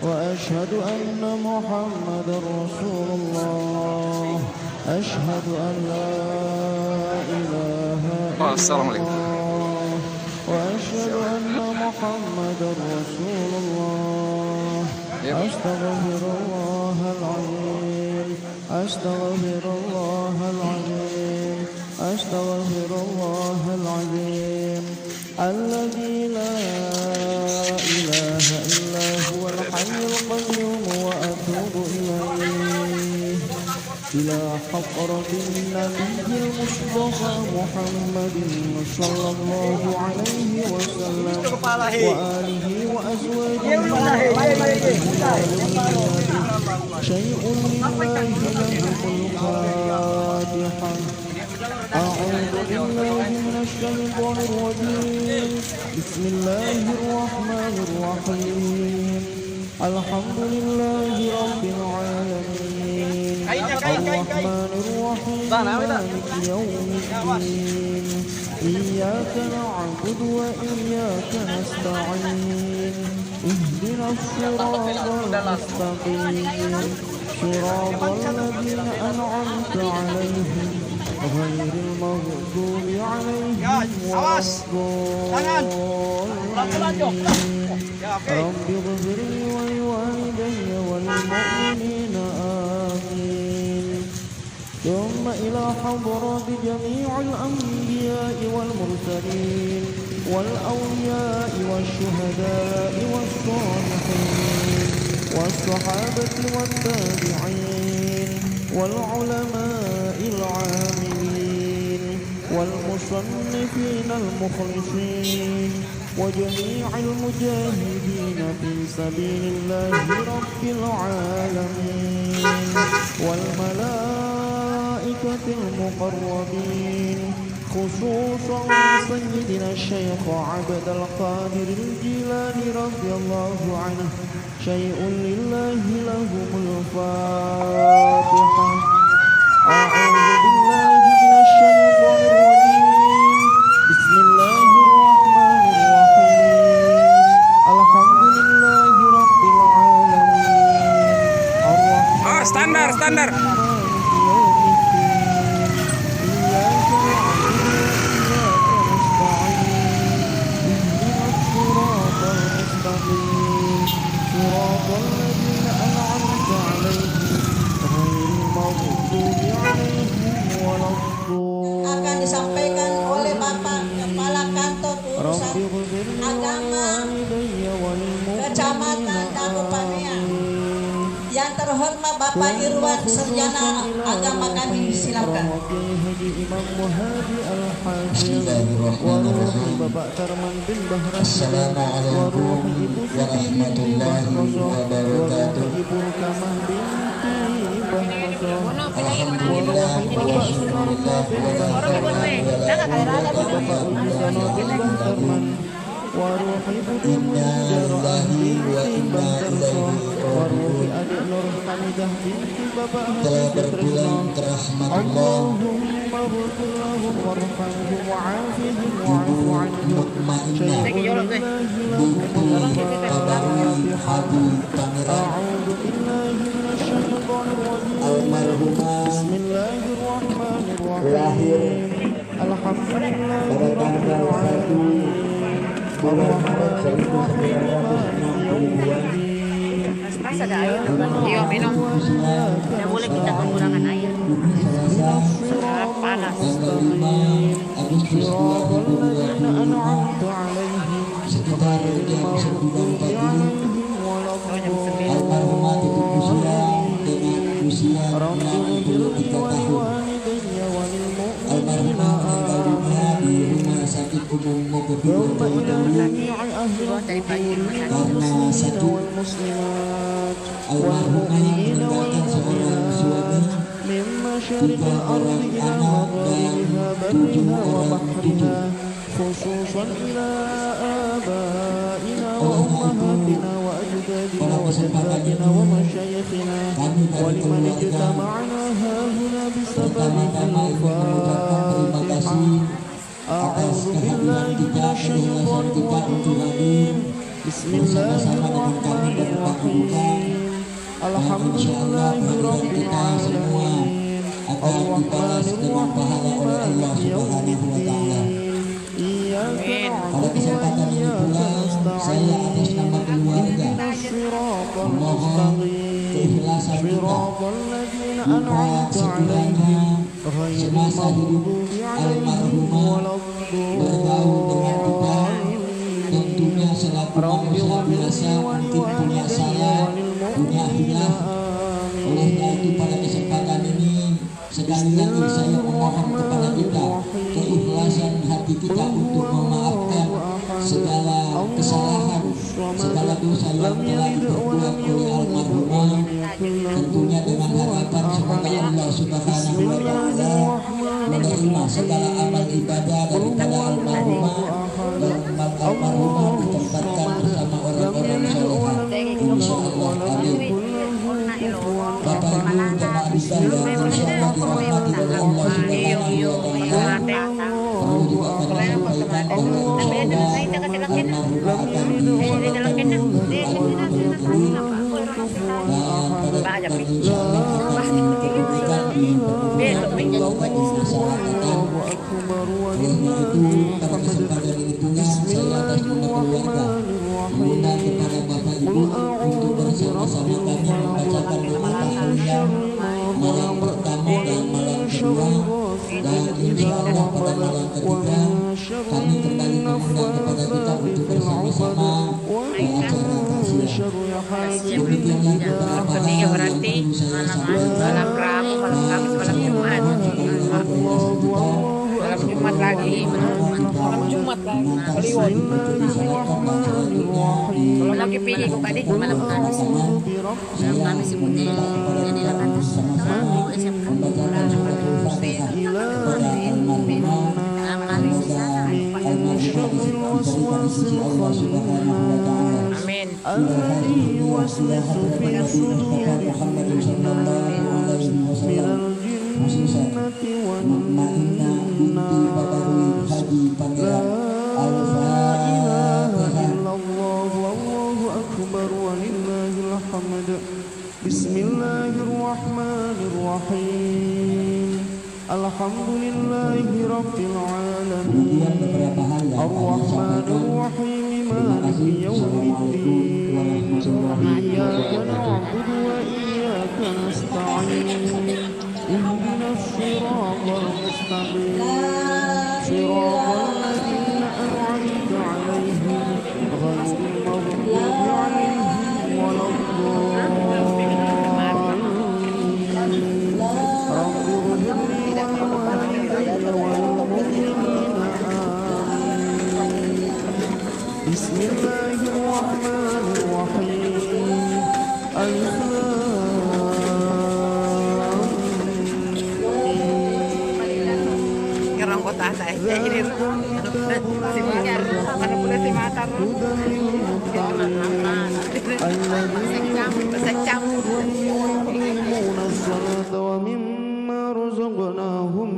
وأشهد أن محمدا رسول الله. أشهد أن لا إله إلا السلام عليكم. الله وأشهد أن محمدا رسول الله. أستغفر الله العظيم أستغفر الله العظيم أستغفر الله العظيم الذي لا إله إلا هو الحي القيوم وأتوب إليه. إلى حضرة النبي المصطفى محمد صلى الله عليه وسلم وآله وأزواجه شيء لله لهم الفاتحة. أعوذ بالله من الشيطان الرجيم. بسم الله الرحمن الرحيم. الحمد لله رب العالمين الرحمن الرحيم مالك يوم الدين إياك نعبد وإياك نستعين اهدنا الصراط المستقيم صراط الذين أنعمت عليهم غير المغضوب عليهم ولا الضالين. رب اغفر لي ولوالدي وللمؤمنين آمين. ثم إلى حضرات جميع الأنبياء والمرسلين والأولياء والشهداء والصالحين والصحابة والتابعين والعلماء العاملين والمصنفين المخلصين وجميع المجاهدين في سبيل الله رب العالمين والملائكة المقربين خصوصا سيدنا الشيخ عبد القادر الجيلاني رضي الله عنه. شيء لله لهم الفاتحة. أعوذ بالله من الشيطان الرجيم. بسم الله الرحمن الرحيم. الحمد لله رب العالمين الرحمن Standar. مالك يوم الدين إياك نعبد وإياك نستعين اهدنا الصراط المستقيم صراط الذين أنعمت عليهم غير المغضوب عليهم ولا akan disampaikan oleh Bapak Kepala Kantor Urusan Agama Kecamatan Dagupanea. Yang terhormat Bapak Irwan Sarjana Agama kami silakan. Assalamualaikum warahmatullahi wabarakatuh. Alhamdulillah wa syukurillah inna lillahi wa inna ilaihi raji'un. Telah berbulan ke rahmat Allah mutmainnah bukti tabarui hati pangeran almarhumah lahir pada tanggal 1 bulan Maret 1962. Pas ada air, iya minum. Tidak boleh kita kekurangan air. Panas. Tanggal 5 Agustus 2020 sekitar jam 9 pagi almarhumah tutup usia dengan usia 63 tahun. Almarhumah meninggal dunia di Rumah Sakit Umum Mokopido karena sakit. Almarhumah meninggalkan seorang suami, 3 orang anak dan 7 orang cucu. خصوصا إلى آبائنا وأمهاتنا وأجدادنا وجداتنا ومشايخنا ولمن اجتمعنا هاهنا بسببهم الفاتحة. أعوذ بالله من الشيطان الرجيم. بسم الله الرحمن الرحيم. الحمد لله رب العالمين الرحمن الرحيم مالك يوم الدين إياك نعبد وإياك نستعين اهدنا الصراط المستقيم صراط الذين أنعمت عليهم غير المغضوب عليهم ولا الضالين. Tentunya selaku manusia biasa mungkin punya salah, punya hilaf. Olehnya itu pada kesempatan ini sekali lagi saya memohon kepada kita keikhlasan hati kita untuk memaafkan segala kesalahan, segala dosa yang telah diperbuat oleh almarhumah, tentunya dengan harapan semoga Allah Subhanahu wa Ta'ala menerima segala amal ibadah daripada almarhumah dan almarhumah ditempatkan bersama orang-orang saleh. Insyaallah, amin. Bapak Ibu jemaah sekalian, insyaallah dirahmati oleh Allah Subhanahu wa Ta'ala. Perlu juga kami sampaikan bahwa insyaallah almarhumah akan disolatkan dan insyaallah akan diberikan di masyarakat. Olehnya itu pada kesempatan ini pula saya atas nama keluarga mengundang kepada Bapak Ibu untuk bersama-sama kami membacakan doa tahlilan malam pertama dan malam kedua, dan insyaallah pada malam ketiga kami kembali mengundang kepada kita untuk bersama-sama acara takziah. Demikianlah beberapa hal yang perlu saya sampaikan. Malam Rabu, malam Kamis, malam Jumat. Malam Jumat lagi. Malam Jumat lagi. Kliwon. Kalau mau kipili ko kadi malam Kamis. Malam Kamis ibu ni jadi lakan sama membacakan suratul Fatihah kepada almarhumah. Semoga almarhumah diberikan di sisi Allah Subhanahu wa Ta'ala. Amin. Hadihi wa hadratin Nabi Mustafa Muhammad sallallahu alaihi wasallam, khususan Ma'inna binti Babarul Haji Pangeran Al-Fatihah. Allahu akbar walillahil hamd. Bismillahirrahmanirrahim. Alhamdulillahi rabbil alamin. Kemudian beberapa hal yang Ar-Rahmanir Rahim. terima kasih. Maliki Assalamualaikum yaumiddin. warahmatullahi Iyyaka wabarakatuh. na'budu wa iyyaka nasta'in. Ihdinas siratal mustaqim. Siratal ladzina an'amta 'alaihim ghairil maghdubi 'alaihim waladdallin. Bismillahirrahmanirrahim. Alif Ngerang kota saya. Ini si Matar. Mana boleh si Matar. Secam. يقيمون الصلاة ومما رزقناهم